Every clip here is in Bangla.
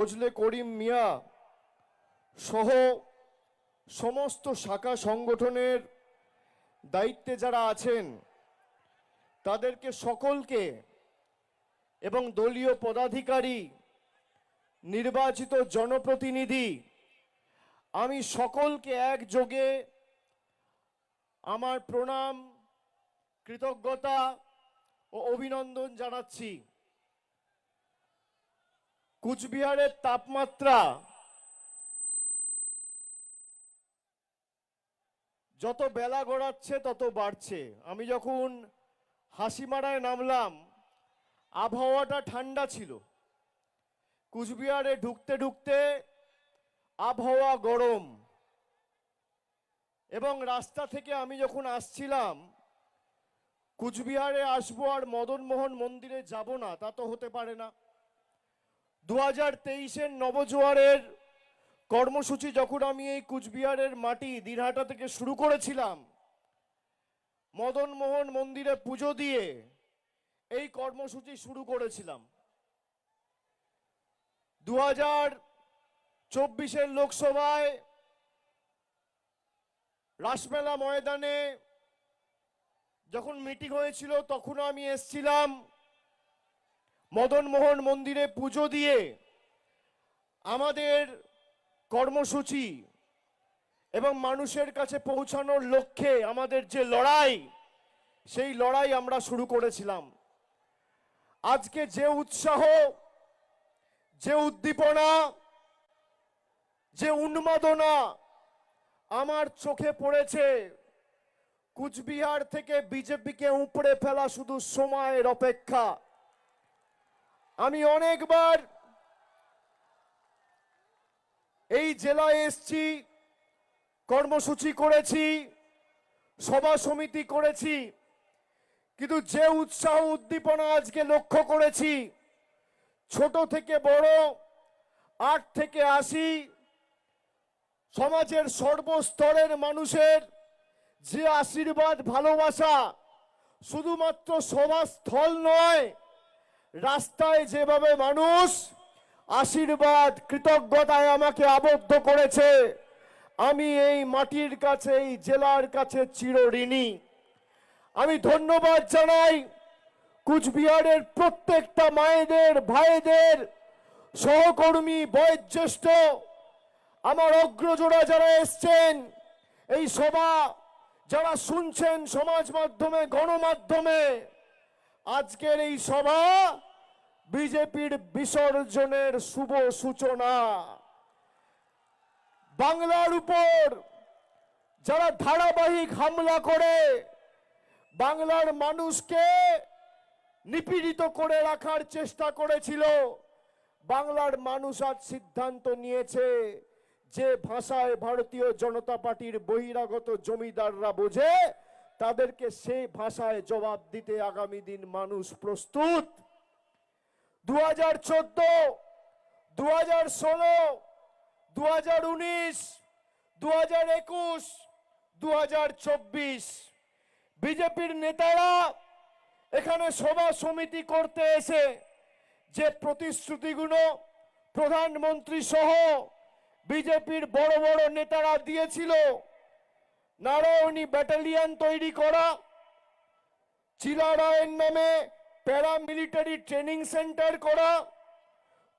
ফজলে করিম মিয়া সহ সমস্ত শাখা সংগঠনের দায়িত্বে যারা আছেন তাদেরকে সকলকে এবং দলীয় পদাধিকারী, নির্বাচিত জনপ্রতিনিধি, আমি সকলকে একযোগে আমার প্রণাম, কৃতজ্ঞতা ও অভিনন্দন জানাচ্ছি। কুচবিহারের তাপমাত্রা যত বেলা গড়াচ্ছে তত বাড়ছে। আমি যখন হাসিমারায় নামলাম আবহাওয়াটা ঠান্ডা ছিল, কুচবিহারে ঢুকতে ঢুকতে আবহাওয়া গরম, এবং রাস্তা থেকে আমি যখন আসছিলাম কুচবিহারে আসবো আর মদনমোহন মন্দিরে যাব না, তা তো হতে পারে না। 2023-এর নবজোয়ারের কর্মসূচি যখন আমি এই কুচবিহারের মাটি দিনহাটা থেকে শুরু করেছিলাম, মদনমোহন মন্দিরে পুজো দিয়ে এই কর্মসূচি শুরু করেছিলাম। 2024-এর লোকসভায় রাসমেলা ময়দানে যখন মিটিং হয়েছিল তখনও আমি এসেছিলাম। মদনমোহন মন্দিরে পুজো দিয়ে আমাদের কর্মসূচি এবং মানুষের কাছে পৌঁছানোর লক্ষ্যে আমাদের যে লড়াই, সেই লড়াই আমরা শুরু করেছিলাম। আজকে যে উৎসাহ, যে উদ্দীপনা, যে উন্মাদনা আমার চোখে পড়েছে, কুচবিহার থেকে বিজেপিকে উপড়ে ফেলা শুধু সময়ের অপেক্ষা। আমি অনেকবার এই জেলায় এসেছি, কর্মসূচি করেছি, সভা সমিতি করেছি, কিন্তু যে উৎসাহ উদ্দীপনা আজকে লক্ষ্য করেছি, ছোট থেকে বড়, 8 থেকে 80 সমাজের সর্বস্তরের মানুষের যে আশীর্বাদ, ভালোবাসা, শুধুমাত্র সভাস্থল নয়, রাস্তায় যেভাবে মানুষ আশীর্বাদ, কৃতজ্ঞতায় আমাকে আবদ্ধ করেছে, আমি এই মাটির কাছে, এই জেলার কাছে চিরঋণী। আমি ধন্যবাদ জানাই কুচবিহারের প্রত্যেকটা মায়েদের, ভাইদের, সহকর্মী, বয়োজ্যেষ্ঠ, আমার অগ্রজরা যারা এসছেন, এই সভা যারা শুনছেন সমাজ মাধ্যমে, গণমাধ্যমে। আজকের এই সভা বিজেপির বিসর্জনের শুভ সূচনা। বাংলার উপর যারা ধারাবাহিক হামলা করে বাংলার মানুষকে নিপীড়িত করে রাখার চেষ্টা করেছিল, বাংলার মানুষ আজ সিদ্ধান্ত নিয়েছে যে ভাষায় ভারতীয় জনতা পার্টির বহিরাগত জমিদাররা বোঝে, তাদেরকে সেই ভাষায় জবাব দিতে আগামী দিন মানুষ প্রস্তুত। 2014, 2016, 2019, 2021, 2024 বিজেপির নেতারা এখানে সভা সমিতি করতে এসে যে প্রতিশ্রুতিগুলো প্রধানমন্ত্রী সহ বিজেপির বড় বড় নেতারা দিয়েছিল, নারায়ণী ব্যাটালিয়ন তৈরি করা, চিলারায়ের নামে প্যারামিলিটারি ট্রেনিং সেন্টার করা,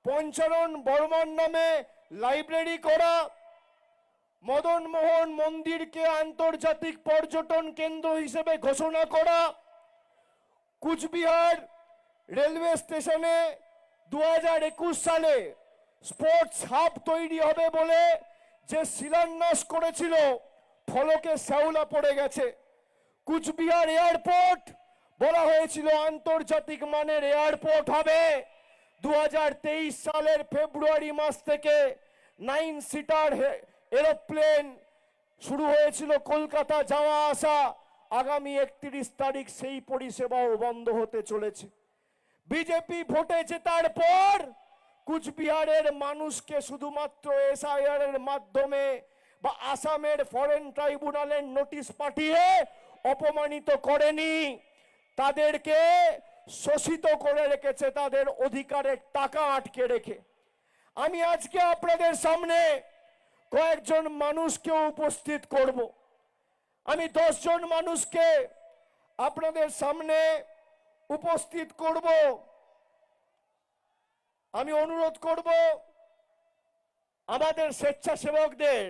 পঞ্চানন বর্মন নামে লাইব্রেরি করা, মদনমোহন মন্দিরকে আন্তর্জাতিক পর্যটন কেন্দ্র হিসেবে ঘোষণা করা, কুচবিহার রেলওয়ে স্টেশনে 2021 সালে স্পোর্টস হাব তৈরি হবে বলে যে শিলান্যাস করেছিল, ফলকে শ্যাওলা পড়ে গেছে। কুচবিহার এয়ারপোর্ট বলা হয়েছিল আন্তর্জাতিক মানের এয়ারপোর্ট হবে। 2023 সালের ফেব্রুয়ারি মাস থেকে 9 সিটার এরোপ্লেন শুরু হয়েছিল কলকাতা যাওয়া আসা। আগামী 31 তারিখ সেই পরিষেবাও বন্ধ হতে চলেছে। বিজেপি ভোটে জেতার পর কুচবিহারের মানুষকে শুধুমাত্র এসআইআর এর মাধ্যমে বা আসামের ফরেন ট্রাইব্যুনালের নোটিশ পাঠিয়ে অপমানিত করেনি, তাদেরকে শোষিত করে রেখেছে, তাদের অধিকারের টাকা আটকে রেখে। আমি আজকে আপনাদের সামনে কয়েকজন মানুষকে উপস্থিত করব। আমি 10 জন মানুষকে আপনাদের সামনে উপস্থিত করব। আমি অনুরোধ করব আমাদের স্বেচ্ছাসেবকদের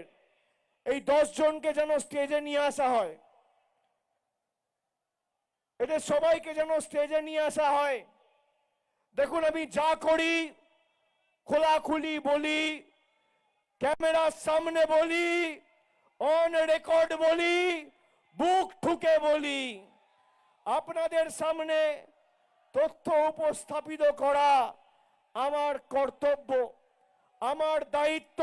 এই 10 জনকে যেন স্টেজে নিয়ে আসা হয়, এদের সবাইকে যেন স্টেজে নিয়ে আসা হয়। দেখুন, আমি যা করি খোলাখুলি বলি, ক্যামেরার সামনে বলি, অন রেকর্ড বলি, বুক ঠুকে বলি। আপনাদের সামনে তথ্য উপস্থাপিত করা আমার কর্তব্য, আমার দায়িত্ব।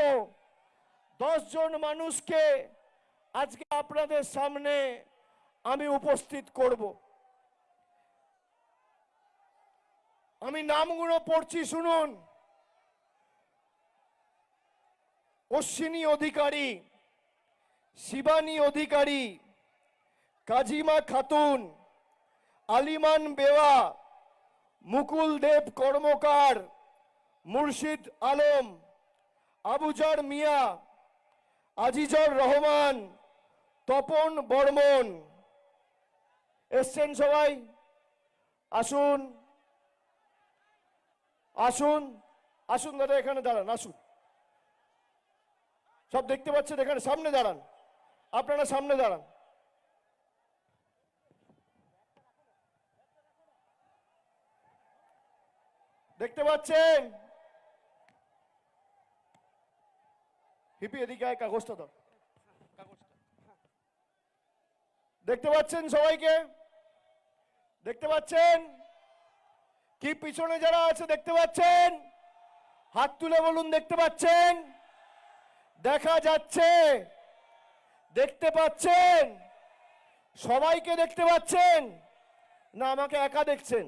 10 জন মানুষকে আজকে আপনাদের সামনে আমি উপস্থিত করব। আমি নামগুলো পড়ছি, শুনুন। অশ্বিনী অধিকারী, শিবানী অধিকারী, কাজিমা খাতুন, আলিমান বেওয়া, মুকুল দেব কর্মকার, মুর্শিদ আলম, আবুজার মিয়া, আজিজুর রহমান, তপন বর্মন। এসছেন সবাই? আসুন আসুন আসুন দাদা, এখানে দাঁড়ান, আসুন। সব দেখতে পাচ্ছেন, এখানে সামনে দাঁড়ান, আপনারা সামনে দাঁড়ান। দেখতে পাচ্ছেন? হিপি এদিকে আয়, কাগজটা দাও। দেখতে পাচ্ছেন সবাইকে? দেখতে পাচ্ছেন কি? পিছনে যারা আছে দেখতে পাচ্ছেন? হাত তুলে বলুন দেখতে পাচ্ছেন? দেখা যাচ্ছে? দেখতে পাচ্ছেন? সবাইকে দেখতে পাচ্ছেন না আমাকে একা দেখছেন?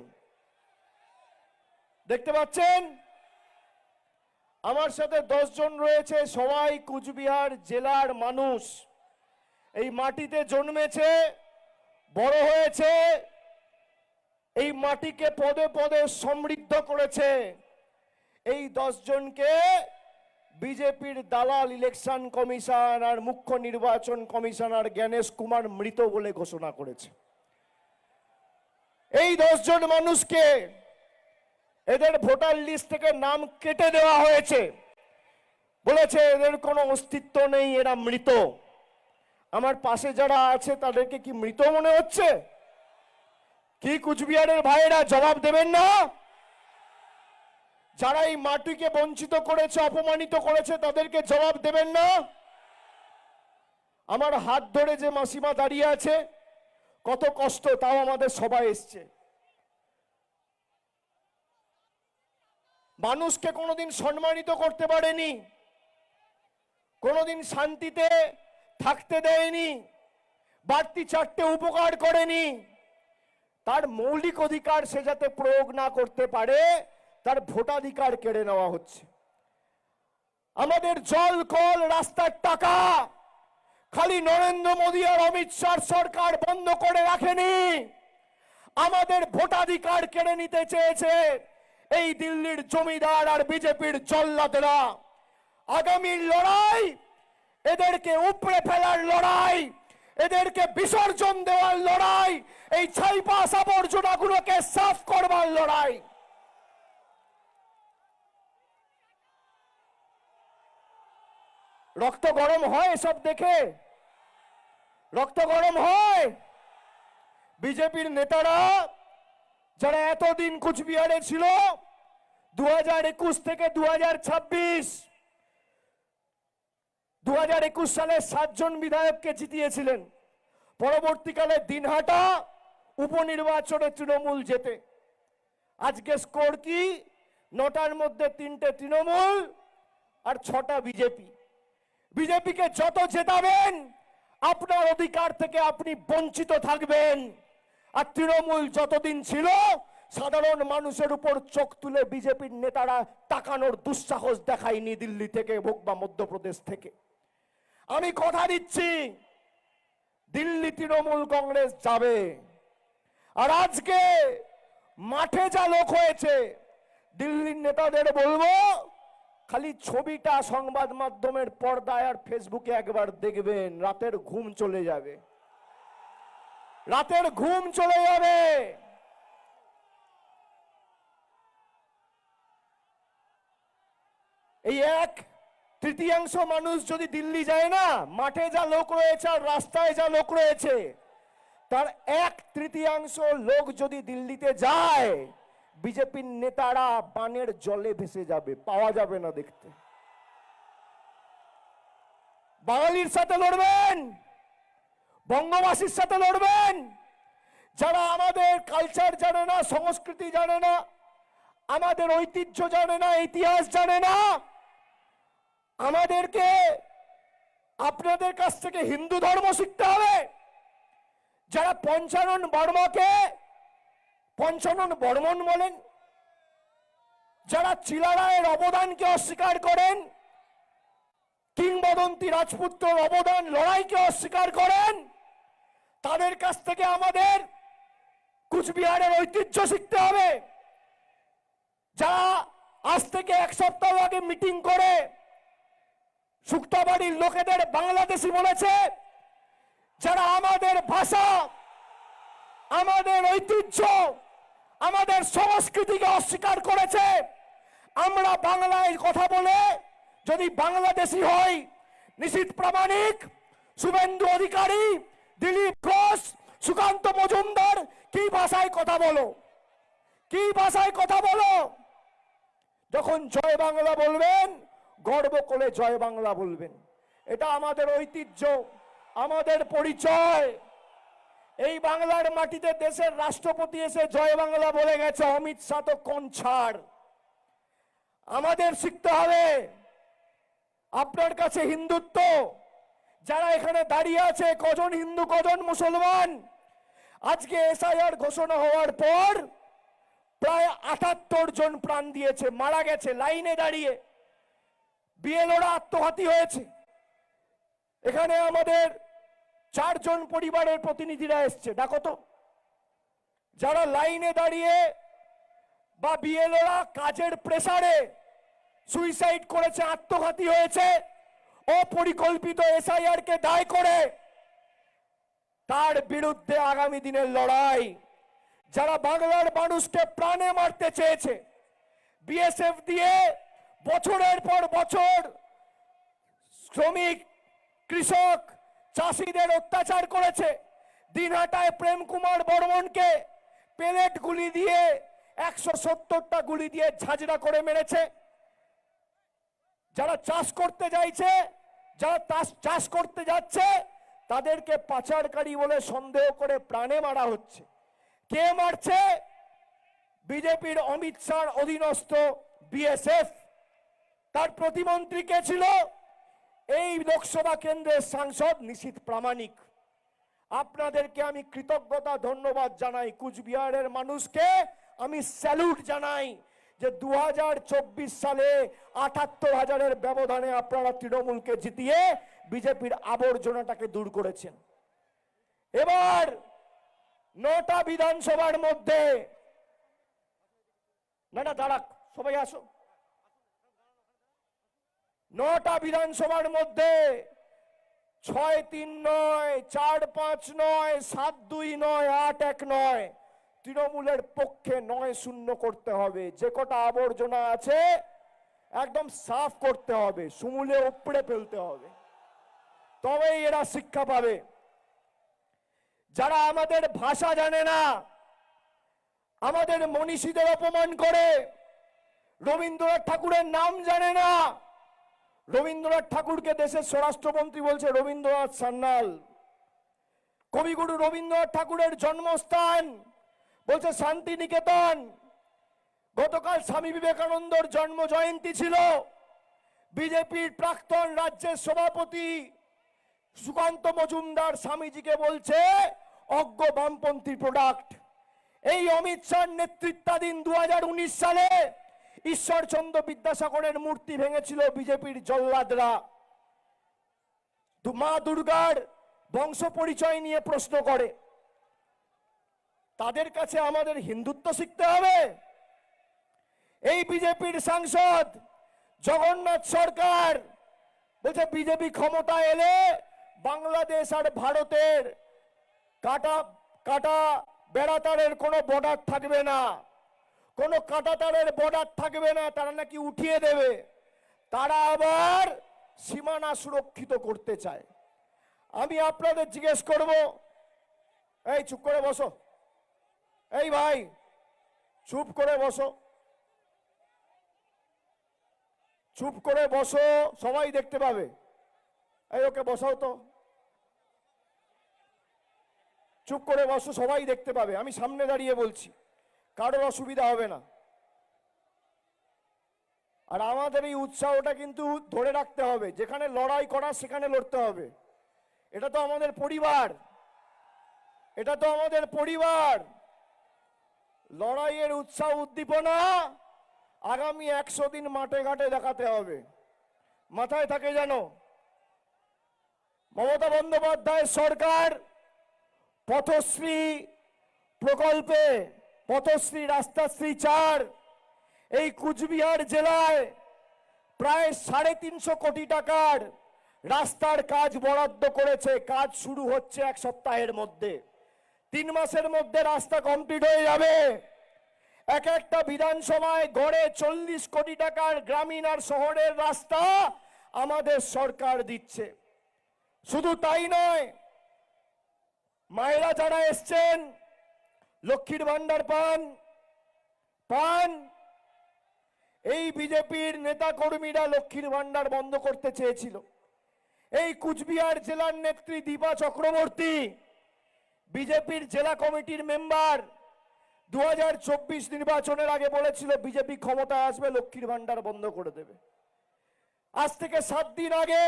দেখতে পাচ্ছেন? আমার সাথে 10 জন রয়েছে, সবাই কুচবিহার জেলার মানুষ। এই মাটিতে জন্মেছে, বড় হয়েছে, এই মাটিকে পদে পদে সমৃদ্ধ করেছে। এই 10 জনকে বিজেপির দালাল ইলেকশন কমিশন আর মুখ্য নির্বাচন কমিশনার জ্ঞানেশ কুমার মৃত বলে ঘোষণা করেছে। এই 10 জন মানুষকে এদের ভোটার লিস্ট থেকে নাম কেটে দেওয়া হয়েছে, বলেছে এদের কোনো অস্তিত্ব নেই, এরা মৃত। আমার পাশে যারা আছে তাদেরকে কি মৃত মনে হচ্ছে? কি কুচবিহারের ভাইয়েরা জবাব দেবেন না? যারা এই মাটিকে বঞ্চিত করেছে, অপমানিত করেছে, তাদেরকে জবাব দেবেন না? আমার হাত ধরে যে মাসিমা দাঁড়িয়ে আছে, কত কষ্ট, তাও আমাদের সবাই এসছে। মানুষকে কোনোদিন সম্মানিত করতে পারেনি, কোনোদিন শান্তিতে থাকতে দেয়নি, বাড়তি 4টে উপকার করেনি। তার মৌলিক অধিকার সে যাতে প্রয়োগ না করতে পারে, তার ভোটাধিকার কেড়ে নেওয়া হচ্ছে। আমাদের জল, কল, রাস্তার টাকা খালি নরেন্দ্র মোদী আর অমিত শাহ সরকার বন্ধ করে রাখেনি, আমাদের ভোটাধিকার কেড়ে নিতে চেয়েছে এই দিল্লির জমিদার আর বিজেপির জল্লাদেরা। আগামী লড়াই এদেরকে উপড়ে ফেলার লড়াই, এদেরকে বিসর্জন দেওয়ার লড়াই, এই ছাইপাস আবর্জনাগুলোকে সাফ করবার লড়াই। রক্ত গরম হয় এসব দেখে? রক্ত গরম হয়? বিজেপির নেতারা যারা এতদিন কুচবিহারে ছিল, 2021 থেকে 2026, 2021 সালে 7 জন বিধায়ককে জিতিয়েছিলেন। পরবর্তীকালে দিনহাটা উপনির্বাচনে তৃণমূল জেতে। আজকে স্কোর কি? 9টার মধ্যে 3টে তৃণমূল আর 6টা বিজেপি। বিজেপিকে যত জেতাবেন আপনার অধিকার থেকে আপনি বঞ্চিত থাকবেন। আর তৃণমূল যতদিন ছিল, সাধারণ মানুষের উপর চোখ তুলে বিজেপির নেতারা তাকানোর দুঃসাহস দেখায়নি দিল্লি থেকে হোক বা মধ্যপ্রদেশ থেকে। আমি কথা দিচ্ছি, দিল্লি তৃণমূল কংগ্রেস যাবে। আর আজকে মাঠে যা লোক হয়েছে, দিল্লির নেতাদের বলবো খালি ছবিটা সংবাদ মাধ্যমের পর্দায় আর ফেসবুকে একবার দেখবেন, রাতের ঘুম চলে যাবে, রাতের ঘুম চলে যাবে। এই 1/3 মানুষ যদি দিল্লি যায় না, মাঠে যা লোক রয়েছে আর রাস্তায় যা লোক রয়েছে, তার 1/3 লোক যদি দিল্লিতে যায়, বিজেপির নেতারা বানের জলে ভেসে যাবে, পাওয়া যাবে না দেখতে। বাঙালির সাথে লড়বেন, বঙ্গবাসীর সাথে লড়বেন। যারা আমাদের কালচার জানে না, সংস্কৃতি জানে না, আমাদের ঐতিহ্য জানে না, ইতিহাস জানে না, আমাদেরকে আপনাদের কাছ থেকে হিন্দু ধর্ম শিখতে হবে। যারা পঞ্চানন বর্মাকে পঞ্চানন বর্মন বলেন, যারা চিলারায়ের অবদানকে অস্বীকার করেন, কিংবদন্তি রাজপুত্রের অবদান লড়াইকে অস্বীকার করেন, তাদের কাছ থেকে আমাদের কুচবিহারের ঐতিহ্য শিখতে হবে। যারা আজ থেকে 1 সপ্তাহ আগে মিটিং করে শুক্তাবাড়ির লোকেদের বাংলাদেশি বলেছে, যারা আমাদের ভাষা, আমাদের ঐতিহ্য, আমাদের সংস্কৃতিকে অস্বীকার করেছে, আমরা বাংলায় কথা বলে যদি বাংলাদেশি হই, নিশীথ প্রামাণিক, শুভেন্দু অধিকারী, দিলীপ ঘোষ, সুকান্ত মজুমদার, কি ভাষায় কথা বলো, কি ভাষায় কথা বলো? যখন জয় বাংলা বলবেন, গর্ব করে জয় বাংলা বলবেন। এটা আমাদের ঐতিহ্য, আমাদের পরিচয়। এই বাংলার মাটিতে দেশের রাষ্ট্রপতি এসে জয় বাংলা বলে গেছে, অমিত শাহ তো কোন ছাড়। আমাদের শিখতে হবে। আপনার কাছে হিন্দুত্ব, যারা এখানে দাঁড়িয়ে আছে, কজন হিন্দু কজন মুসলমান? আজকে এসআইআর ঘোষণা হওয়ার পর প্রায় 78 জন প্রাণ দিয়েছে, মারা গেছে লাইনে দাঁড়িয়ে। বিএলওরা আত্মঘাতী হয়েছে। এখানে আমাদের 4 জন পরিবারের প্রতিনিধিরা এসছে, ডাকো তো। যারা লাইনে দাঁড়িয়ে বা বিএলওরা কাজের প্রেসারে সুইসাইড করেছে, আত্মঘাতী হয়েছে, অপরিকল্পিত এসআইআর কে দায় করে, তার বিরুদ্ধে আগামী দিনের লড়াই। যারা বাংলার মানুষকে প্রাণে মারতে চেয়েছে, বিএসএফ দিয়ে বছরের পর বছর শ্রমিক, কৃষক, চাষিদের অত্যাচার করেছে, দিনহাটায় প্রেম কুমার বর্মনকে পেলেট গুলি দিয়ে 170টা গুলি দিয়ে ঝাঁঝরা করে মেরেছে। যারা চাষ করতে যাইছে, যারা চাষ করতে যাচ্ছে, তাদেরকে পাচারকারী বলে সন্দেহ করে প্রাণে মারা হচ্ছে। কে মারছে? বিজেপির অমিত শাহর অধীনস্থ বিএসএফ। তার প্রতিমন্ত্রী কে ছিল? এই লোকসভা কেন্দ্রের সাংসদ নিশীথ প্রামাণিক। আপনাদেরকে আমি কৃতজ্ঞতা ধন্যবাদ জানাই, কুচবিহারের মানুষকে আমি স্যালুট জানাই যে 2024 সালে 78,000-এর ব্যবধানে আপনারা তৃণমূলকে জিতিয়ে বিজেপির আবর্জনাটাকে দূর করেছেন। এবার 9টা বিধানসভার মধ্যে, না দাঁড়াক, সবাই আসো, 9টা বিধানসভার মধ্যে 6-3 নয়, 4-5 নয়, 7-2 নয়, 8-1 নয়, তৃণমূলের পক্ষে 9-0 করতে হবে। যে কটা আবর্জনা আছে একদম সাফ করতে হবে, সমূলে উপড়ে ফেলতে হবে, তবেই এরা শিক্ষা পাবে। যারা আমাদের ভাষা জানে না, আমাদের মনীষীদের অপমান করে, রবীন্দ্রনাথ ঠাকুরের নাম জানে না, রবীন্দ্রনাথ ঠাকুরকে দেশের স্বরাষ্ট্রমন্ত্রী বলছে রবীন্দ্রনাথ সান্যাল, কবিগুরু রবীন্দ্রনাথ ঠাকুরের জন্মস্থান বলছে শান্তিনিকেতন। গতকাল স্বামী বিবেকানন্দর জন্ম জয়ন্তী ছিল। বিজেপির প্রাক্তন রাজ্যের সভাপতি সুকান্ত মজুমদার স্বামীজিকে বলছে অজ্ঞ বামপন্থী প্রোডাক্ট। এই অমিত শাহর নেতৃত্বাধীন 2019 সালে ঈশ্বরচন্দ্র বিদ্যাসাগরের মূর্তি ভেঙেছিল বিজেপির জল্লাদরা। মা দুর্গার বংশ পরিচয় নিয়ে প্রশ্ন করে। তাদের কাছে আমাদের হিন্দুত্ব শিখতে হবে। এই বিজেপির সাংসদ জগন্নাথ সরকার বলছে বিজেপি ক্ষমতা এলে বাংলাদেশ আর ভারতের কাটা কাটা বেড়াতারের কোনো বর্ডার থাকবে না, কোনো কাটাতারের বর্ডার থাকবে না, তারা নাকি উঠিয়ে দেবে। তারা আবার সীমানা সুরক্ষিত করতে চায়। আমি আপনাদের জিজ্ঞেস করব, এই চুপ করে বসো, এই ভাই চুপ করে বসো, চুপ করে বসো, সবাই দেখতে পাবে। এই ওকে বসাও তো, চুপ করে বসো, সবাই দেখতে পাবে। আমি সামনে দাঁড়িয়ে বলছি, কারোর অসুবিধা হবে না। আর আমাদের এই উৎসাহটা কিন্তু ধরে রাখতে হবে, যেখানে লড়াই করা সেখানে লড়তে হবে। এটা তো আমাদের পরিবার, এটা তো আমাদের পরিবার। লড়াইয়ের উৎসাহ উদ্দীপনা আগামী 100 দিন মাঠে ঘাটে দেখাতে হবে। মাথায় থাকে যেন মমতা বন্দ্যোপাধ্যায় সরকার পথশ্রী প্রকল্পে, পথশ্রী রাস্তাশ্রী 4 এই কুচবিহার জেলায় প্রায় 350 কোটি টাকার রাস্তার কাজ বরাদ্দ করেছে। কাজ শুরু হচ্ছে 1 সপ্তাহের মধ্যে, 3 মাসের মধ্যে রাস্তা কমপ্লিট হয়ে যাবে। এক একটা বিধানসভায় গড়ে 40 কোটি টাকার গ্রামীণ আর শহরের রাস্তা আমাদের সরকার দিচ্ছে। শুধু তাই নয়, মায়েরা যারা এসছেন লক্ষ্মীর ভান্ডার পান, এই বিজেপির নেতা কর্মীরা লক্ষ্মীর ভান্ডার বন্ধ করতে চেয়েছিল। এই কুচবিহার জেলার নেত্রী দীপা চক্রবর্তী, বিজেপির জেলা কমিটির মেম্বার, 2024 নির্বাচনের আগে বলেছিল বিজেপি ক্ষমতায় আসবে লক্ষ্মীর ভান্ডার বন্ধ করে দেবে। আজ থেকে 7 দিন আগে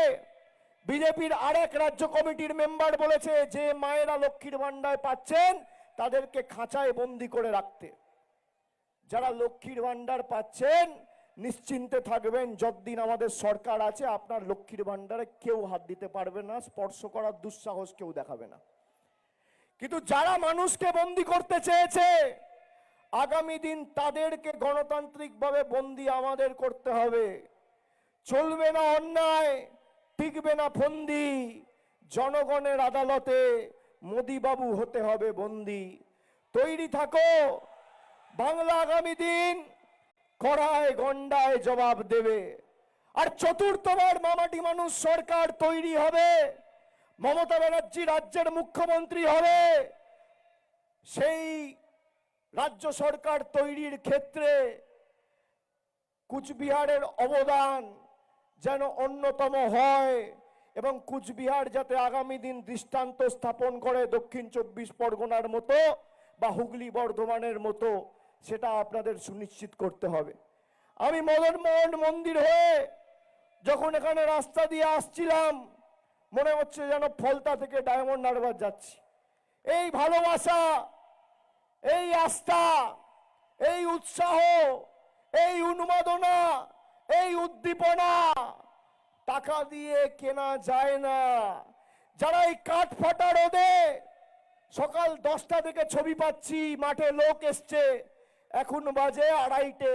বিজেপির আরেক রাজ্য কমিটির মেম্বার বলেছে যে মায়েরা লক্ষ্মীর ভান্ডার পাচ্ছেন তাদেরকে খাঁচায় বন্দি করে রাখতে। যারা লক্ষ্মীর ভান্ডার পাচ্ছেন নিশ্চিন্তে থাকবেন, যতদিন আমাদের সরকার আছে আপনার লক্ষ্মীর ভান্ডারে কেউ হাত দিতে পারবে না, স্পর্শ করার দুঃসাহস কেউ দেখাবে না। কিন্তু যারা মানুষকে বন্দি করতে চেয়েছে, আগামী দিন তাদেরকে গণতান্ত্রিকভাবে বন্দি আমাদের করতে হবে। চলবে না অন্যায়, টিকবে না ফন্দি, জনগণের আদালতে মোদি বাবু হতে হবে বন্দি। তৈরি থাকো, বাংলা আগামী দিন কড়ায় গন্ডায় জবাব দেবে। আর চতুর্থবার মামাটি মানুষ সরকার তৈরি হবে, মমতা ব্যানার্জি রাজ্যের মুখ্যমন্ত্রী হবে। সেই রাজ্য সরকার তৈরির ক্ষেত্রে কুচবিহারের অবদান যেন অন্যতম হয় এবং কুচবিহার যাতে আগামী দিন দৃষ্টান্ত স্থাপন করে দক্ষিণ 24 পরগনার মতো বা হুগলি বর্ধমানের মতো, সেটা আপনাদের সুনিশ্চিত করতে হবে। আমি মদন মোহন মন্দির হয়ে যখন এখানে রাস্তা দিয়ে আসছিলাম, মনে হচ্ছে যেন ফলতা থেকে ডায়মন্ড হারবার যাচ্ছি। এই ভালোবাসা, এই আস্থা, এই উৎসাহ, এই উন্মাদনা, এই উদ্দীপনা টাকা দিয়ে কেনা যায় না। যারা এই কাঠ ফাটা রোদে সকাল 10টা থেকে ছবি পাচ্ছি, মাঠে লোক এসছে, এখন বাজে 2:30,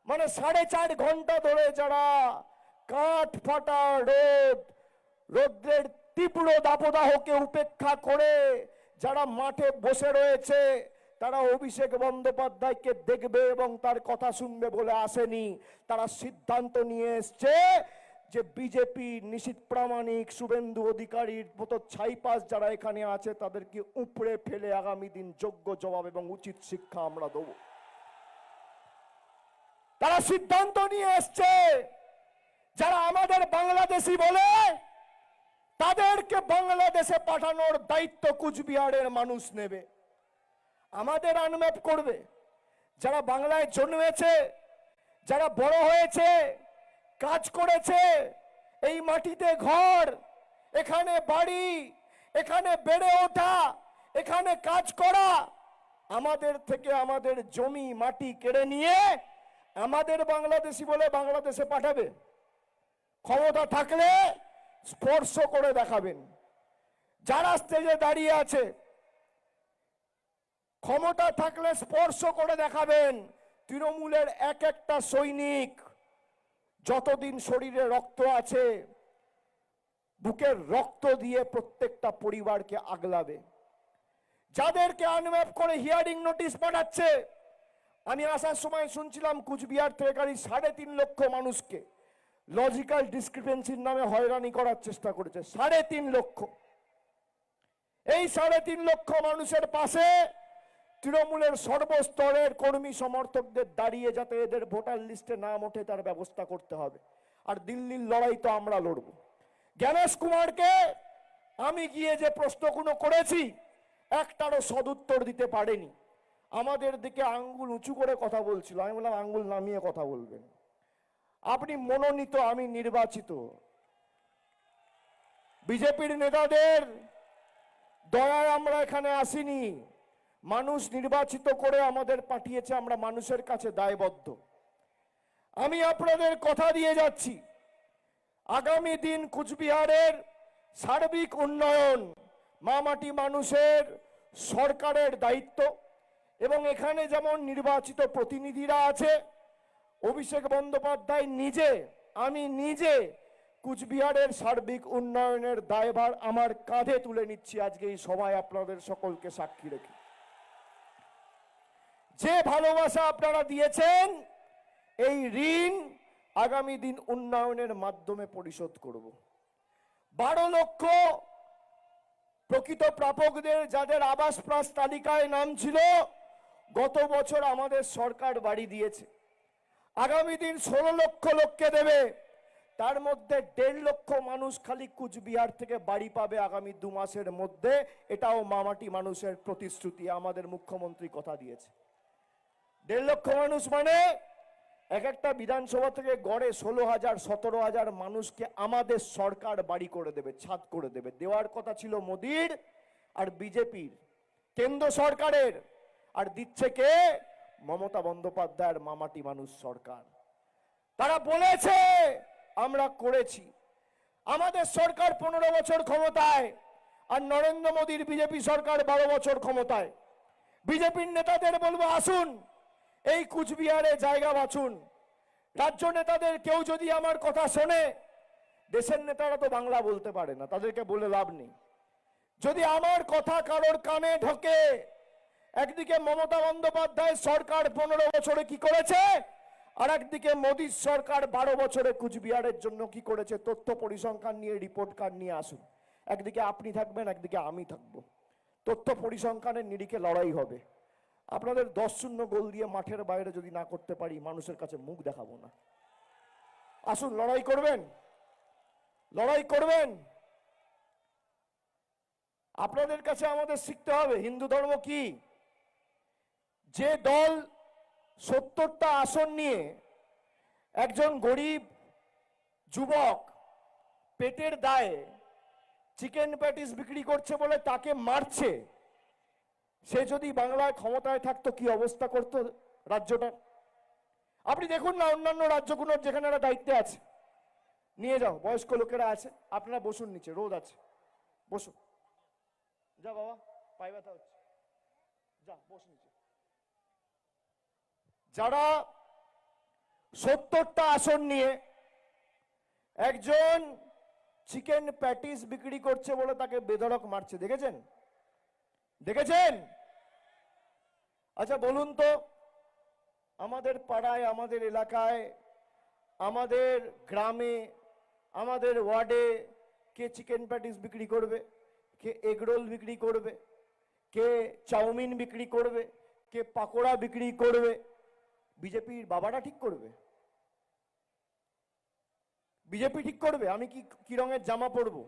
মানে 4.5 ঘন্টা ধরে যারা কাঠ ফাটা রোদ্রের তীব্র দাবদাহকে উপেক্ষা করে যারা মাঠে বসে রয়েছে, তারা অভিষেক বন্দ্যোপাধ্যায়কে দেখবে এবং তার কথা শুনবে বলে আসেনি। তারা সিদ্ধান্ত নিয়ে এসছে যে বিজেপি নিশীথ প্রামাণিক, শুভেন্দু অধিকারীর মতো ছাইপাস যারা এখানে আছে তাদেরকে উপড়ে ফেলে আগামী দিন যোগ্য জবাব এবং উচিত শিক্ষা আমরা দেব। তারা সিদ্ধান্ত নিয়ে এসছে যারা আমাদের বাংলাদেশি বলে তাদেরকে বাংলাদেশে পাঠানোর দায়িত্ব কুচবিহারের মানুষ নেবে, আমাদের আনম্যাপ করবে। যারা বাংলায় জন্মেছে, যারা বড় হয়েছে, কাজ করেছে, এই মাটিতে ঘর, এখানে বাড়ি, এখানে বেড়ে ওঠা, এখানে কাজ করা, আমাদের থেকে আমাদের জমি মাটি কেড়ে নিয়ে আমাদের বাংলাদেশি বলে বাংলাদেশে পাঠাবে। ক্ষমতা থাকলে স্পর্শ করে দেখাবেন। যারা স্টেজে দাঁড়িয়ে আছে, ক্ষমতা থাকলে স্পর্শ করে দেখাবেন তৃণমূলের এক একটা সৈনিক যতদিন শরীরে রক্ত আছে বুকের রক্ত দিয়ে প্রত্যেকটা পরিবারকে আগলাবে। যাদেরকে আনম্যাপ করে হিয়ারিং নোটিশ পাঠাচ্ছে, আমি আসার সময় শুনছিলাম কুচবিহার থেকে গাড়ি 3.5 লক্ষ মানুষকে লজিক্যাল ডিসক্রিপেন্সির নামে হয়রানি করার চেষ্টা করেছে। 3.5 লক্ষ। এই 3.5 লক্ষ মানুষের পাশে তৃণমূলের সর্বস্তরের কর্মী সমর্থকদের দাঁড়িয়ে যাতে এদের ভোটার লিস্টে নাম ওঠে তার ব্যবস্থা করতে হবে। আর দিল্লির লড়াই তো আমরা লড়ব। জ্ঞানেশ কুমারকে আমি গিয়ে যে প্রশ্নগুলো করেছি একটারও সদুত্তর দিতে পারেনি। আমাদের দিকে আঙ্গুল উঁচু করে কথা বলছিল। আমি বললাম আঙ্গুল নামিয়ে কথা বলবেন, আপনি মনোনীত, আমি নির্বাচিত। বিজেপির নেতাদের দয়ায় আমরা এখানে আসিনি, মানুষ নির্বাচিত করে আমাদের পাঠিয়েছে, আমরা মানুষের কাছে দায়বদ্ধ। আমি আপনাদের কথা দিয়ে যাচ্ছি, আগামী দিন কুচবিহারের সার্বিক উন্নয়ন মামাটি মানুষের সরকারের দায়িত্ব। এবং এখানে যেমন নির্বাচিত প্রতিনিধিরা আছে, অভিষেক বন্দ্যোপাধ্যায় নিজে, আমি নিজে কুচবিহারের সার্বিক উন্নয়নের দায়ভার আমার কাঁধে তুলে নিচ্ছি আজকে এই সভায় আপনাদের সকলকে সাক্ষী রেখে। যে ভালোবাসা আপনারা দিয়েছেন এই ঋণ আগামী দিন উন্নয়নের মাধ্যমে পরিশোধ করব। 12 লক্ষ প্রকৃত প্রাপকদের যাদের আবাস প্লাস তালিকায় নাম ছিল গত বছর আমাদের সরকার বাড়ি দিয়েছে। আগামী দিন 16 লক্ষ লোককে দেবে, তার মধ্যে 1.5 লক্ষ মানুষ খালি কুচবিহার থেকে বাড়ি পাবে আগামী 2 মাসের মধ্যে। এটাও মামাটি মানুষের প্রতিশ্রুতি, আমাদের মুখ্যমন্ত্রী কথা দিয়েছে। 1.5 লক্ষ মানুষ মানে এক একটা বিধানসভা থেকে গড়ে 16,000 17,000 মানুষকে আমাদের সরকার বাড়ি করে দেবে, ছাদ করে দেবে। দেওয়ার কথা ছিল মোদির আর বিজেপির, কেন্দ্র সরকারের, আর দিচ্ছে কে? মমতা বন্দ্যোপাধ্যায়ের মামাটি মানুষ সরকার। তারা বলেছে, আমরা করেছি। আমাদের সরকার 15 বছর ক্ষমতায়, আর নরেন্দ্র মোদীর বিজেপি সরকার 12 বছর ক্ষমতায়। বিজেপির নেতাদের বলবো, আসুন এই কুচবিহারে জায়গা বাঁচুন। রাজ্য নেতাদের কেউ যদি আমার কথা শোনে, দেশের নেতারা তো বাংলা বলতে পারে না, তাদেরকে বলে লাভ নেই। যদি আমার কথা কারোর কানে ঢোকে, একদিকে মমতা বন্দ্যোপাধ্যায় সরকার 15 বছরে কি করেছে, আর একদিকে মোদীর সরকার 12 বছরে কুচবিহারের জন্য কি করেছে, তথ্য পরিসংখ্যান নিয়ে রিপোর্ট কার্ড নিয়ে আসুন। একদিকে আপনি থাকবেন, একদিকে আমি থাকবো। তথ্য পরিসংখ্যানের নিরিখে লড়াই হবে। আপনাদের 10-0 গোল দিয়ে মাঠের বাইরে যদি না করতে পারি, মানুষের কাছে মুখ দেখাবো না। আসুন, লড়াই করবেন, লড়াই করবেন। আপনাদের কাছে আমাদের শিখতে হবে হিন্দু ধর্ম কি। যে দল 70টা আসন নিয়ে একজন গরিব যুবক পেটের দায়ে চিকেন প্যাটিস বিক্রি করছে বলে তাকে মারছে, সে যদি বাংলায় ক্ষমতায় থাকতো কি অবস্থা করতো রাজ্যটার? আপনি দেখুন না, অন্যান্য রাজ্যগুলোর যেখানে এরা দায়িত্বে আছে, নিয়ে যাও, বয়স্ক লোকেরা আছে, আপনারা বসুন নিচে, রোদ আছে, বসুন। যা বাবা, পায়ে ব্যথা হচ্ছে, যা বস নিচে। যারা 70টা আসন নিয়ে একজন চিকেন প্যাটিস বিক্রি করছে বলে তাকে বেধড়ক মারছে, দেখেছেন? দেখেছেন? আচ্ছা বলুন তো, আমাদের পাড়ায়, আমাদের এলাকায়, আমাদের গ্রামে, আমাদের ওয়ার্ডে কে চিকেন প্যাটিস বিক্রি করবে, কে এগরোল বিক্রি করবে, কে চাউমিন বিক্রি করবে, কে পাকোড়া বিক্রি করবে? বিজেপির বাবারা ঠিক করবে? বিজেপি ঠিক করবে আমি কি রঙের জামা পরবো,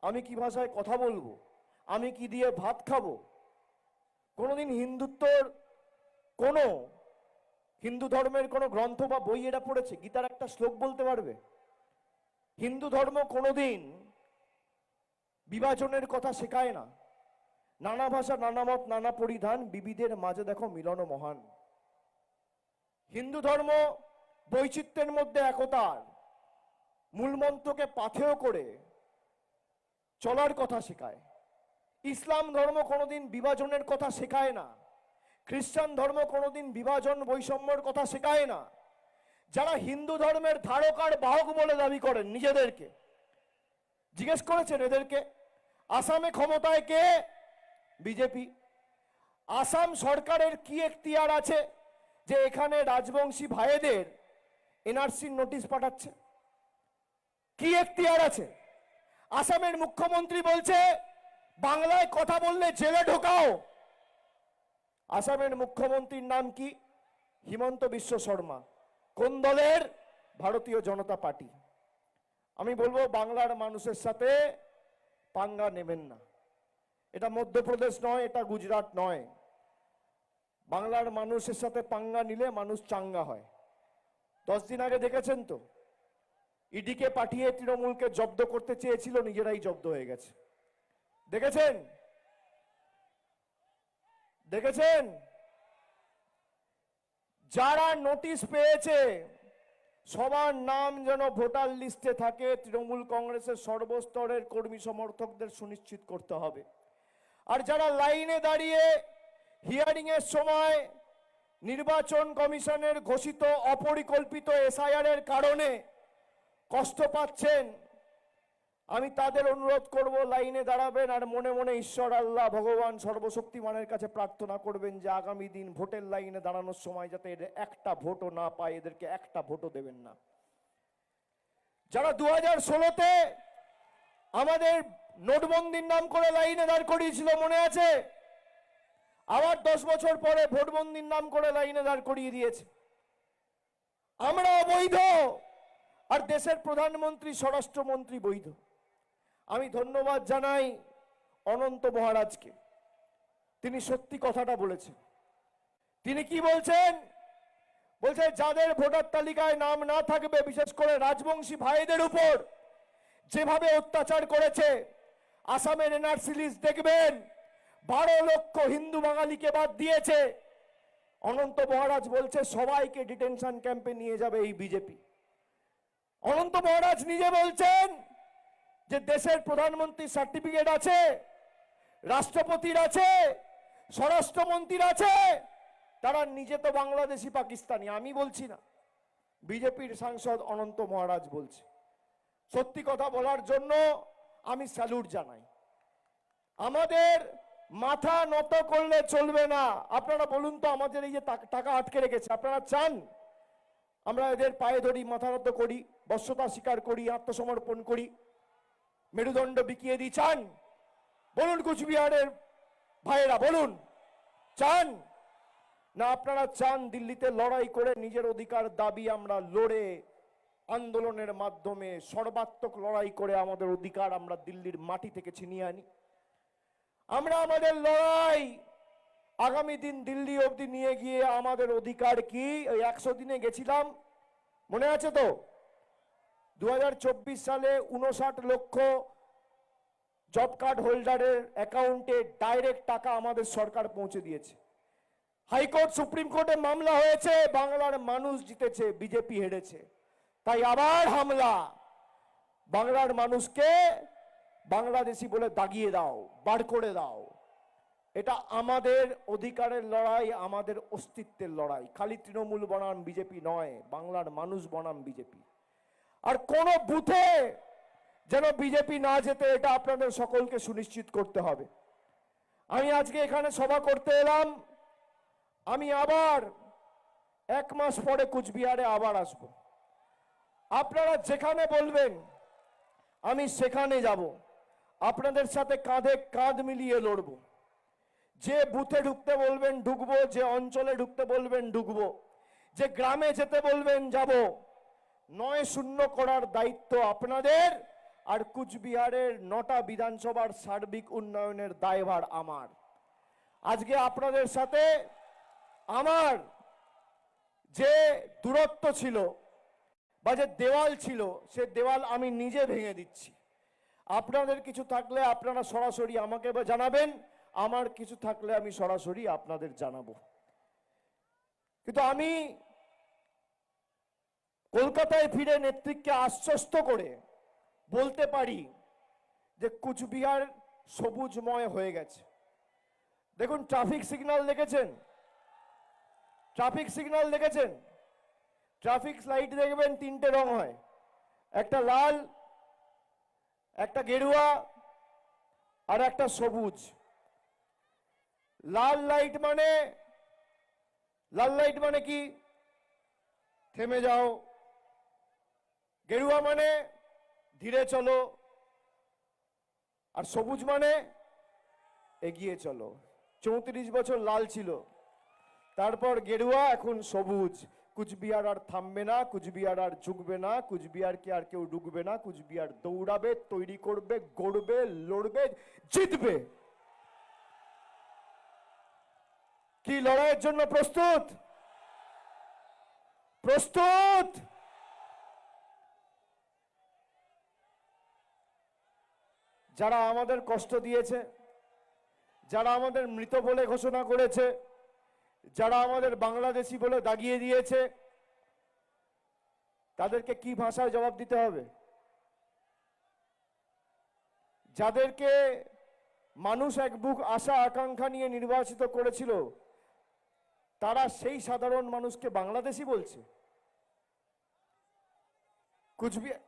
আমি কি ভাষায় কথা বলবো, আমি কি দিয়ে ভাত খাবো? কোনোদিন হিন্দুত্বর কোনো হিন্দু ধর্মের কোনো গ্রন্থ বা বই এটা পড়েছে? গীতার একটা শ্লোক বলতে পারবে? হিন্দু ধর্ম কোনোদিন বিভাজনের কথা শেখায় না। নানা ভাষা, নানা মত, নানা পরিধান, বিবিধের মাঝে দেখো মিলন মহান। হিন্দু ধর্ম বৈচিত্র্যের মধ্যে একতার মূলমন্ত্রকে পাথেয় করে চলার কথা শেখায়। ইসলাম ধর্ম কোনোদিন বিভাজনের কথা শেখায় না। খ্রিস্টান ধর্ম কোনোদিন বিভাজন বৈষম্যের কথা শেখায় না। যারা হিন্দু ধর্মের ধারক আর বাহক বলে দাবি করেন নিজেদেরকে, জিজ্ঞেস করেছেন এদেরকে আসামে ক্ষমতায় কে? বিজেপি। আসাম সরকারের কি এখতিয়ার আছে যে এখানে রাজবংশী ভাইদের এনআরসির নোটিশ পাঠাচ্ছে? কি এখতিয়ার আছে? আসামের মুখ্যমন্ত্রী বলছে বাংলায় কথা বললে জেলে ঢোকাও। আসামের মুখ্যমন্ত্রীর নাম কি? হিমন্ত বিশ্ব শর্মা। কোন দলের? ভারতীয় জনতা পার্টি। আমি বলবো বাংলার মানুষের সাথে পাঙ্গা নেবেন না। এটা মধ্যপ্রদেশ নয়, এটা গুজরাট নয়। বাংলার মানুষের সাথে পাঙ্গা নিলে মানুষ চাঙ্গা হয়। 10 দিন আগে দেখেছেন তো, ইডিকে পাঠিয়ে তৃণমূলকে জব্দ করতে চেয়েছিল, নিজেরাই জব্দ হয়ে গেছে। দেখেছেন? দেখেছেন? যারা নোটিশ পেয়েছে সবার নাম যেন ভোটার লিস্টে থাকে, তৃণমূল কংগ্রেসের সর্বস্তরের কর্মী সমর্থকদের সুনিশ্চিত করতে হবে। আর যারা লাইনে দাঁড়িয়ে হিয়ারিং এর সময় নির্বাচন কমিশনের ঘোষিত অপরিকল্পিত এসআইআর এর কারণে কষ্ট পাচ্ছেন, আমি তাদের অনুরোধ করব লাইনে দাঁড়াবেন আর মনে মনে ঈশ্বর আল্লাহ ভগবান সর্বশক্তিমানের কাছে প্রার্থনা করবেন যে আগামী দিন ভোটের লাইনে দাঁড়ানোর সময় যাতে এদের একটা ভোটও না পায়, এদেরকে একটা ভোটও দেবেন না। যারা 2016-তে আমাদের নোটবন্দির নাম করে লাইনে দাঁড় করিয়েছিল মনে আছে? আবার 10 বছর পরে ভোটবন্দির নাম করে লাইনে দাঁড় করিয়ে দিয়েছে। আমরা অবৈধ আর দেশের প্রধানমন্ত্রী স্বরাষ্ট্রমন্ত্রী বৈধ। আমি ধন্যবাদ জানাই অনন্ত মহারাজকে, তিনি সত্যি কথাটা বলেছেন। তিনি কি বলছেন? বলছে যাদের ভোটার তালিকায় নাম না থাকবে, বিশেষ করে রাজবংশী ভাইদের উপর যেভাবে অত্যাচার করেছে, আসামের এনআরসি লিস্ট দেখবেন 12 লক্ষ হিন্দু বাঙালিকে বাদ দিয়েছে। অনন্ত মহারাজ বলছে সবাইকে ডিটেনশন ক্যাম্পে নিয়ে যাবে এই বিজেপি। অনন্ত মহারাজ নিজে বলছেন যে দেশের প্রধানমন্ত্রীর সার্টিফিকেট আছে, রাষ্ট্রপতির আছে, স্বরাষ্ট্রমন্ত্রীর আছে, তারা নিজে তো বাংলাদেশি পাকিস্তানি। আমি বলছি না, বিজেপির সাংসদ অনন্ত মহারাজ বলছে। সত্যি কথা বলার জন্য আমি স্যালুট জানাই। আমাদের মাথা নত করলে চলবে না। আপনারা বলুন তো, আমাদের এই যে টাকা আটকে রেখেছে, আপনারা চান আমরা এদের পায়ে ধরি, মাথা নত করি, বশ্যতা স্বীকার করি, আত্মসমর্পণ করি, মেরুদণ্ড বিকিয়ে দিই? চান? বলুন কুচবিহারের ভাইয়েরা, বলুন চান না? আপনারা চান দিল্লিতে লড়াই করে নিজের অধিকার দাবি আমরা লড়ে আন্দোলনের মাধ্যমে সর্বাত্মক লড়াই করে আমাদের অধিকার আমরা দিল্লির মাটি থেকে ছিনিয়ে আনি। আমরা আমাদের লড়াই আগামী দিন দিল্লি অবধি নিয়ে গিয়ে আমাদের অধিকার কি? ওই 100 দিনে গেছিলাম, মনে আছে তো? 2024 সালে 59 লক্ষ জব কার্ড হোল্ডারের অ্যাকাউন্টে ডাইরেক্ট টাকা আমাদের সরকার পৌঁছে দিয়েছে। হাইকোর্ট সুপ্রিম কোর্টে মামলা হয়েছে, বাংলার মানুষ জিতেছে, বিজেপি হেরেছে। তাই আবার হামলা। বাংলার মানুষকে বাংলাদেশি বলে দাগিয়ে দাও, বার করে দাও। এটা আমাদের অধিকারের লড়াই, আমাদের অস্তিত্বের লড়াই। খালি তৃণমূল বনাম বিজেপি নয়, বাংলার মানুষ বনাম বিজেপি। আর কোন বুথে যেন বিজেপি না যেতে, এটা আপনাদের সকলকে সুনিশ্চিত করতে হবে। আমি আজকে এখানে সভা করতে এলাম, আমি আবার 1 মাস পরে কুচবিহারে আবার আসব। আপনারা যেখানে বলবেন আমি সেখানে যাব, আপনাদের সাথে কাঁধে কাঁধ মিলিয়ে লড়ব। যে বুথে ঢুকতে বলবেন ঢুকবো, যে অঞ্চলে ঢুকতে বলবেন ঢুকবো, যে গ্রামে যেতে বলবেন যাব। 9-0 করার দায়িত্ব আপনাদের, আর কুচবিহারের 9টা বিধানসভার সার্বিক উন্নয়নের দায়ভার আমার। আজকে আপনাদের সাথে আমার যে দূরত্ব ছিল বা যে দেওয়াল ছিল, সে দেওয়াল আমি নিজে ভেঙে দিচ্ছি। আপনাদের কিছু থাকলে আপনারা সরাসরি আমাকে জানাবেন, আমার কিছু থাকলে আমি সরাসরি আপনাদের জানাবো। কিন্তু আমি কলকাতায় ফিরে নেতৃত্বকে আশ্বস্ত করে বলতে পারি যে কুচবিহার সবুজময় হয়ে গেছে। দেখুন, ট্রাফিক সিগন্যাল দেখেছেন? ট্রাফিক সিগন্যাল দেখেছেন? ট্রাফিক লাইট দেখবেন তিনটে রং হয়, একটা লাল, একটা গেরুয়া আর একটা সবুজ। লাল লাইট মানে কি? থেমে যাও। গেরুয়া মানে ধীরে চলো, আর সবুজ মানে এগিয়ে চলো। 34 বছর লাল ছিল, তারপর গেরুয়া, এখন সবুজ। কুচবিহার আর থামবে না, কুচবিহার আর ঝুঁকবে না, কুচবিহারকে আর কেউ ঢুকবে না। কুচবিহার দৌড়াবে, তৈরি করবে, গড়বে, লড়বে, জিতবে। কি লড়াইয়ের জন্য প্রস্তুত? প্রস্তুত? যারা আমাদের কষ্ট দিয়েছে, যারা আমাদের মৃত বলে ঘোষণা করেছে, যারা আমাদের বাংলাদেশি বলে দাগিয়ে দিয়েছে, তাদেরকে কি ভাষায় জবাব দিতে হবে? যাদেরকে মানুষ এক বুক আশা আকাঙ্ক্ষা নিয়ে নির্বাচিত করেছিল, তারা সেই সাধারণ মানুষকে বাংলাদেশি বলছে। কুচবিহার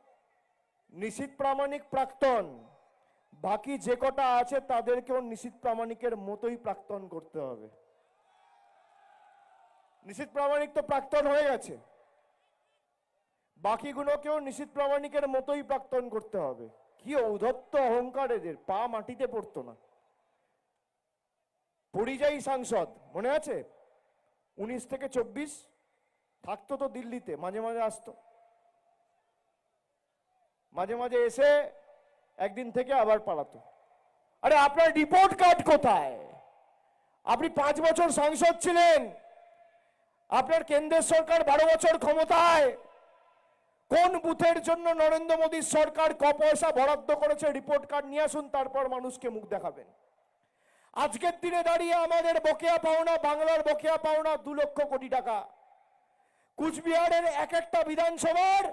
নিশীথ প্রামাণিক প্রাক্তন, বাকি যে কটা আছে তাদেরকেও নিশীথ প্রামাণিকের মতোই প্রাক্তন করতে হবে। নিশীথ প্রামাণিক তো প্রাক্তন হয়ে গেছে, বাকিগুলোকেও নিশীথ প্রামাণিকের মতোই প্রাক্তন করতে হবে। কি ঔদ্ধত্য অহংকার এদের, পা মাটিতে পড়তো না। পরিযায়ী সাংসদ মনে আছে? 19 থেকে 24 থাকতো তো দিল্লিতে, মাঝে মাঝে আসতো, মাঝে মাঝে এসে একদিন থেকে আবার পালাতো। আরে আপনার রিপোর্ট কার্ড কোথায়? আপনি 5 বছর সাংসদ ছিলেন, আপনার কেন্দ্রের সরকার 12 বছর ক্ষমতায়। কোন বুথের জন্য নরেন্দ্র মোদীর সরকার ক পয়সা বরাদ্দ করেছে রিপোর্ট কার্ড নিয়ে আসুন, তারপর মানুষকে মুখ দেখাবেন। আজকের দিনে দাঁড়িয়ে আমাদের বকেয়া পাওনা, বাংলার বকেয়া পাওনা 2 লক্ষ কোটি টাকা। কুচবিহারের এক একটা বিধানসভার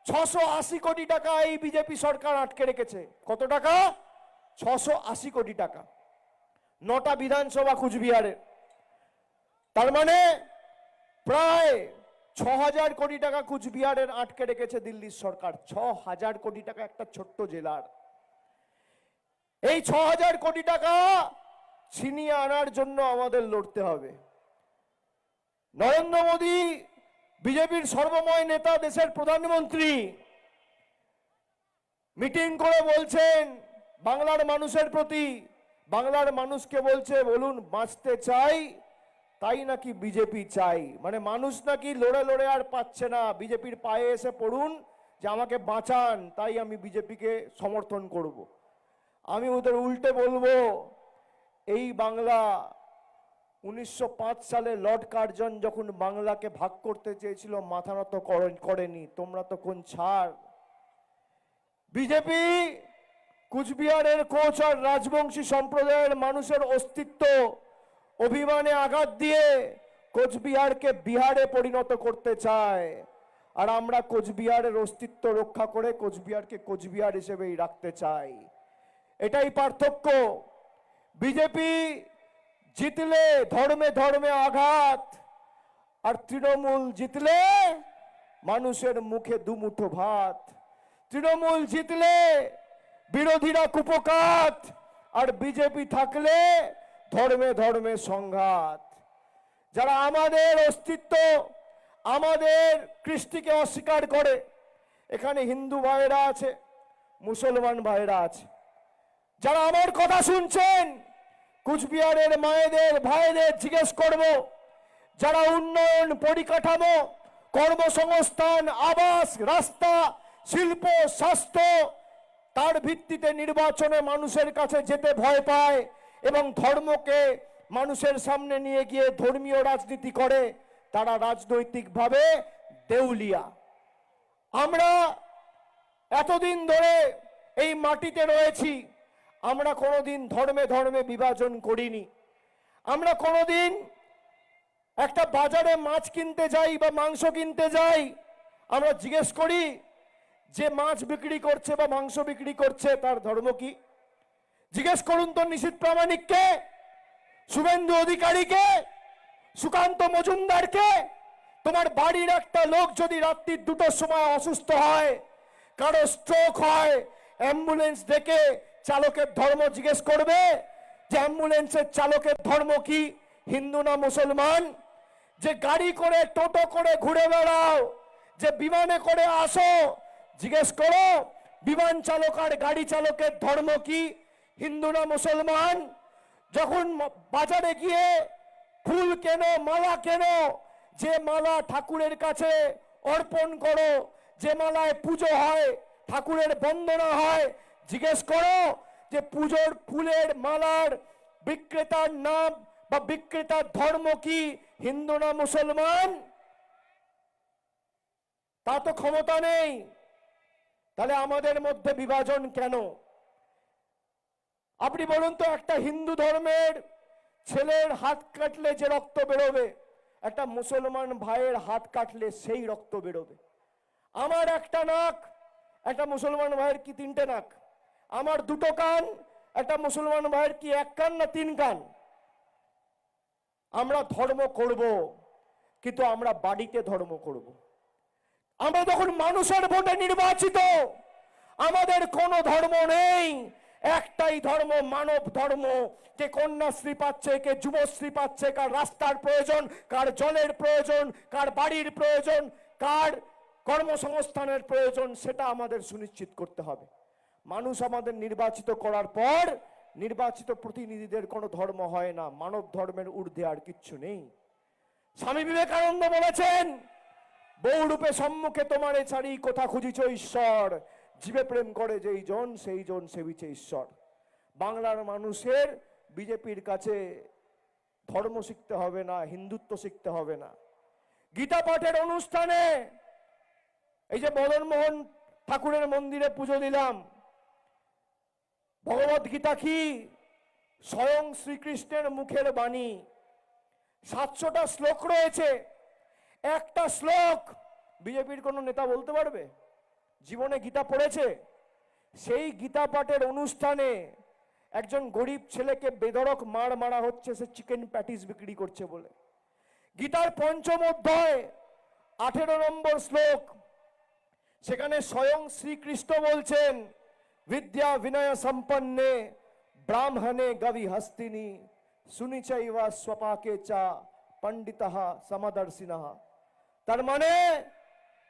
680 কোটি টাকা এই বিজেপি সরকার আটকে রেখেছে। কত টাকা? 680 কোটি টাকা। 9টা বিধানসভা কুচবিহারের, তার মানে প্রায় 6000 কোটি টাকা কুচবিহারের আটকে রেখেছে দিল্লির সরকার। 6000 কোটি টাকা একটা ছোট্ট জেলার। এই 6000 কোটি টাকা ছিনিয়ে আনার জন্য আমাদের লড়তে হবে। নরেন্দ্র মোদী বিজেপির সর্বময় নেতা, দেশের প্রধানমন্ত্রী, মিটিং করে বলছেন বাংলার মানুষের প্রতি, বাংলার মানুষকে বলছে বলুন বাঁচতে চাই, তাই নাকি বিজেপি চাই। মানে মানুষ নাকি লড়ে লড়ে আর পাচ্ছে না, বিজেপির পায়ে এসে পড়ুন যে আমাকে বাঁচান, তাই আমি বিজেপিকে সমর্থন করব। আমি ওদের উল্টে বলবো, এই বাংলা 1905 সালে লর্ড কার্জন যখন বাংলাকে ভাগ করতে চেয়েছিল, মাথা নত করেনি। তোমরা তো কোন ছাড়। বিজেপি কুচবিহারের কোচ আর রাজবংশী সম্প্রদায়ের মানুষের অস্তিত্ব অভিমানে আঘাত দিয়ে কোচবিহারকে বিহারে পরিণত করতে চায়, আর আমরা কোচবিহারের অস্তিত্ব রক্ষা করে কোচবিহারকে কোচবিহার হিসেবেই রাখতে চাই। এটাই পার্থক্য। বিজেপি জিতলে ধর্মে ধর্মে আঘাত, আর তৃণমূল জিতলে মানুষের মুখে দুমুঠো ভাত। তৃণমূল জিতলে বিরোধীরা কুপকাত, আর বিজেপি থাকলে ধর্মে ধর্মে সংঘাত। যারা আমাদের অস্তিত্ব, আমাদের কৃষ্টিকে অস্বীকার করে, এখানে হিন্দু ভাইরা আছে, মুসলমান ভাইরা আছে, যারা আমার কথা শুনছেন, কুচবিহারের মায়েদের ভাইদের জিজ্ঞেস করব, যারা উন্নয়ন, পরিকাঠামো, কর্মসংস্থান, আবাস, রাস্তা, শিল্প, স্বাস্থ্য, তার ভিত্তিতে নির্বাচনে মানুষের কাছে যেতে ভয় পায় এবং ধর্মকে মানুষের সামনে নিয়ে গিয়ে ধর্মীয় রাজনীতি করে, তারা রাজনৈতিকভাবে দেউলিয়া। আমরা এতদিন ধরে এই মাটিতে রয়েছি, আমরা কোনোদিন ধর্মে ধর্মে বিভাজন করিনি। আমরা কোনোদিন একটা বাজারে মাছ কিনতে যাই বা মাংস কিনতে যাই, আমরা জিজ্ঞেস করি যে মাছ বিক্রি করছে বা মাংস বিক্রি করছে তার ধর্ম কি? জিজ্ঞেস করুন তো নিশীথ প্রামাণিককে, শুভেন্দু অধিকারীকে, সুকান্ত মজুমদারকে, তোমার বাড়ির একটা লোক যদি রাত্রি 2টোর সময় অসুস্থ হয়, কারো স্ট্রোক হয়, অ্যাম্বুলেন্স ডেকে চালকের ধর্ম জিজ্ঞেস করবে যে অ্যাম্বুলেন্সের চালকের ধর্ম কি, হিন্দু না মুসলমান? যে গাড়ি করে টোটো করে ঘুরে বেড়াও, যে বিমানে করে আসো, জিজ্ঞেস করো বিমান চালক আর গাড়ি চালকের ধর্ম কি, হিন্দু না মুসলমান? যখন বাজারে গিয়ে ফুল কেনো, মালা কেনো, যে মালা ঠাকুরের কাছে অর্পণ করো, যে মালায় পুজো হয়, ঠাকুরের বন্দনা হয়, জিজ্ঞেস করো যে পুজোর ফুলের মালার বিক্রেতার নাম বা বিক্রেতার ধর্ম কি, হিন্দু না মুসলমান? তা তো ক্ষমতা নেই। তাহলে আমাদের মধ্যে বিভাজন কেন? আপনি বলুন তো, একটা হিন্দু ধর্মের ছেলের হাত কাটলে যে রক্ত বেরোবে, একটা মুসলমান ভাইয়ের হাত কাটলে সেই রক্ত বেরোবে। আমার একটা নাক, একটা মুসলমান ভাইয়ের কি 3টে নাক? আমার 2টো কান, একটা মুসলমান ভাইয়ের কি 1 কান না 3 কান? আমরা ধর্ম করব, কিন্তু আমরা বাড়িতে ধর্ম করব। আমরা যখন মানুষের ভোটে নির্বাচিত, আমাদের কোনো ধর্ম নেই, একটাই ধর্ম, মানব ধর্ম। কে কন্যাশ্রী পাচ্ছে, কে যুবশ্রী পাচ্ছে, কার রাস্তার প্রয়োজন, কার জলের প্রয়োজন, কার বাড়ির প্রয়োজন, কার কর্মসংস্থানের প্রয়োজন, সেটা আমাদের সুনিশ্চিত করতে হবে। মানুষ আমাদের নির্বাচিত করার পর নির্বাচিত প্রতিনিধিদের কোনো ধর্ম হয় না, মানব ধর্মের ঊর্ধ্বে আর কিচ্ছু নেই। স্বামী বিবেকানন্দ বলেছেন, বহুরূপে সম্মুখে তোমারে ছাড়ি কোথা খুঁজিছ ঈশ্বর, জীবে প্রেম করে যেই জন সেই জন সেবিছে ঈশ্বর। বাংলার মানুষের বিজেপির কাছে ধর্ম শিখতে হবে না, হিন্দুত্ব শিখতে হবে না। গীতা পাঠের অনুষ্ঠানে এই যে মদন মোহন ঠাকুরের মন্দিরে পুজো দিলাম, ভগবত গীতা কি? স্বয়ং শ্রীকৃষ্ণের মুখের বাণী। 700টা শ্লোক রয়েছে। একটা শ্লোক বিজেপির কোন নেতা বলতে পারবে জীবনে গীতা পড়েছে? সেই গীতা পাঠের অনুষ্ঠানে একজন গরিব ছেলেকে বেধড়ক মারা হচ্ছে, সে চিকেন প্যাটিস বিক্রি করছে বলে। গীতার 5ম অধ্যায় 18 নম্বর শ্লোক, সেখানে স্বয়ং শ্রীকৃষ্ণ বলছেন, বিদ্যা বিনয় সম্পন্নে ব্রাহ্মণে গবি হস্তিনী সুনিচৈবা স্বপাকে চা পণ্ডিতঃ সমদর্শিনঃ। তার মানে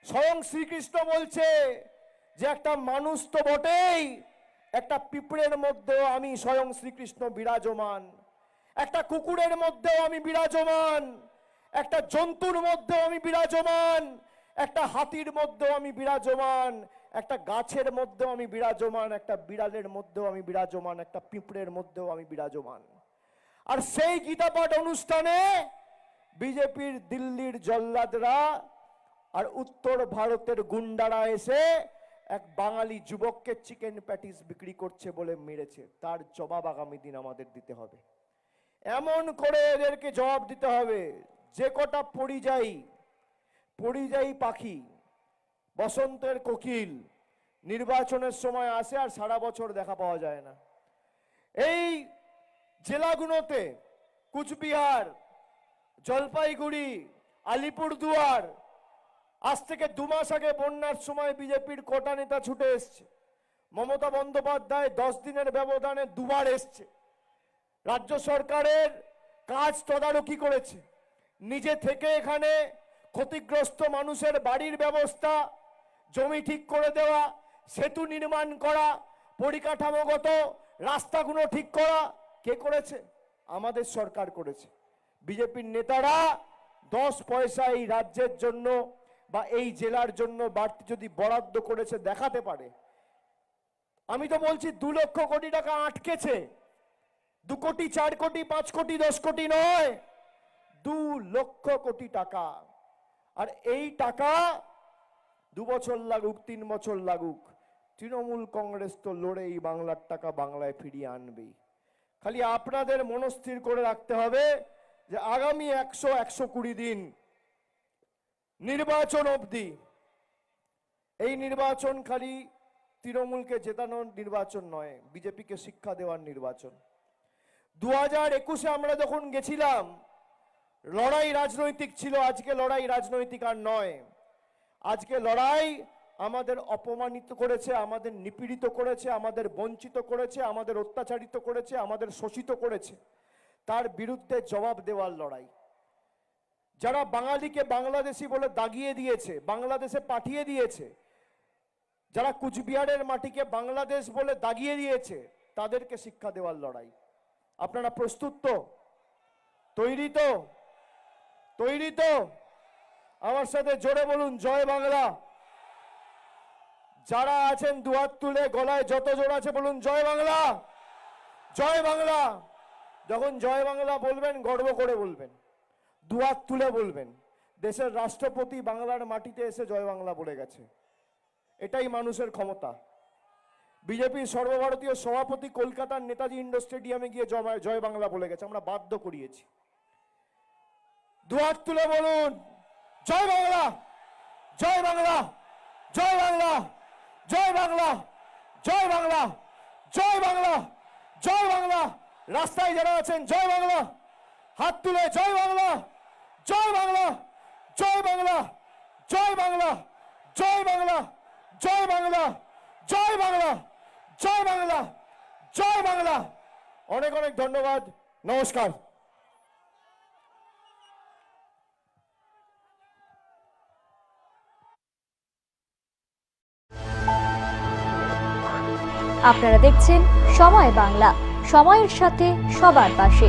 স্বয়ং শ্রীকৃষ্ণ বলছে যে একটা মানুষ তো বটেই, একটা পিঁপড়ের মধ্যেও আমি স্বয়ং শ্রীকৃষ্ণ বিরাজমান, একটা কুকুরের মধ্যেও আমি বিরাজমান, একটা জন্তুর মধ্যেও আমি বিরাজমান, একটা হাতির মধ্যেও আমি বিরাজমান, একটা গাছের মধ্যেও আমি বিরাজমান, একটা বিড়ালের মধ্যেও আমি বিরাজমান, একটা পিঁপড়ের মধ্যেও আমি বিরাজমান। আর সেই গীতা পাঠ অনুষ্ঠানে বিজেপির দিল্লির জল্লাদরা আর উত্তর ভারতের গুন্ডারা এসে এক বাঙালি যুবককে চিকেন প্যাটিস বিক্রি করছে বলে মেরেছে। তার জবাব আগামী দিন আমাদের দিতে হবে। এমন করে এদেরকে জবাব দিতে হবে। যে কটা পরিযায়ী পাখি, বসন্তের কোকিল নির্বাচনের সময় আসে আর সারা বছর দেখা পাওয়া যায় না। এই জেলাগুলোতে কুচবিহার, জলপাইগুড়ি, আলিপুরদুয়ার, আজ থেকে 2 মাস আগে বন্যার সময় বিজেপির কোটা নেতা ছুটে এসছে। মমতা বন্দ্যোপাধ্যায় 10 দিনের ব্যবধানে 2বার এসছে। রাজ্য সরকারের কাজ তদারকি করেছে, নিজে থেকে এখানে ক্ষতিগ্রস্ত মানুষের বাড়ির ব্যবস্থা, জমি ঠিক করে দেওয়া, সেতু নির্মাণ করা, পরিকাঠামোগত রাস্তাগুলো ঠিক করা কে করেছে? আমাদের সরকার করেছে। বিজেপির নেতারা 10 পয়সা এই রাজ্যের জন্য বা এই জেলার জন্য বাড়তি যদি বরাদ্দ করেছে দেখাতে পারে। আমি তো বলছি 2 লক্ষ কোটি টাকা আটকেছে। 2 কোটি, 4 কোটি, 5 কোটি, 10 কোটি নয়, 2 লক্ষ কোটি টাকা। আর এই টাকা 2 বছর লাগুক, 3 বছর লাগুক, তৃণমূল কংগ্রেস তো লড়ে এই বাংলার টাকা বাংলায় ফিরিয়ে আনবেই। খালি আপনাদের মনস্থির করে রাখতে হবে যে আগামী 100-120 দিন নির্বাচন অবধি, এই নির্বাচন খালি তৃণমূলকে জেতানোর নির্বাচন নয়, বিজেপিকে শিক্ষা দেওয়ার নির্বাচন। 2021-এ আমরা যখন গেছিলাম লড়াই রাজনৈতিক ছিল, আজকে লড়াই রাজনৈতিক আর নয়। আজকে লড়াই আমাদের অপমানিত করেছে, আমাদের নিপীড়িত করেছে, আমাদের বঞ্চিত করেছে, আমাদের অত্যাচারিত করেছে, আমাদের শোষিত করেছে, তার বিরুদ্ধে জবাব দেওয়ার লড়াই। যারা বাঙালিকে বাংলাদেশি বলে দাগিয়ে দিয়েছে, বাংলাদেশে পাঠিয়ে দিয়েছে, যারা কুচবিহারের মাটিকে বাংলাদেশ বলে দাগিয়ে দিয়েছে, তাদেরকে শিক্ষা দেওয়ার লড়াই। আপনারা প্রস্তুত তো? তৈরি তো? তৈরি তো? আমার সাথে জোরে বলুন জয় বাংলা। যারা আছেন দুহাত তুলে, গলায় যত জোর আছে বলুন জয় বাংলা, জয় বাংলা। যখন জয় বাংলা বলবেন গর্ব করে বলবেন, দুহাত তুলে বলবেন। দেশের রাষ্ট্রপতি বাংলার মাটিতে এসে জয় বাংলা বলে গেছে, এটাই মানুষের ক্ষমতা। বিজেপির সর্বভারতীয় সভাপতি কলকাতার নেতাজি ইন্ডোর স্টেডিয়ামে গিয়ে জয় বাংলা বলে গেছে, আমরা বাধ্য করিয়েছি। দুহাত তুলে বলুন জয় বাংলা, জয় বাংলা, জয় বাংলা, জয় বাংলা, জয় বাংলা, জয় বাংলা, জয় বাংলা। রাস্তায় যারা আছেন জয় বাংলা, হাত তুলে জয় বাংলা, জয় বাংলা, জয় বাংলা, জয় বাংলা, জয় বাংলা, জয় বাংলা, জয় বাংলা, জয় বাংলা, জয় বাংলা। অনেক অনেক ধন্যবাদ, নমস্কার। আপনারা দেখছেন সময় বাংলা, সময়ের সাথে সবার পাশে।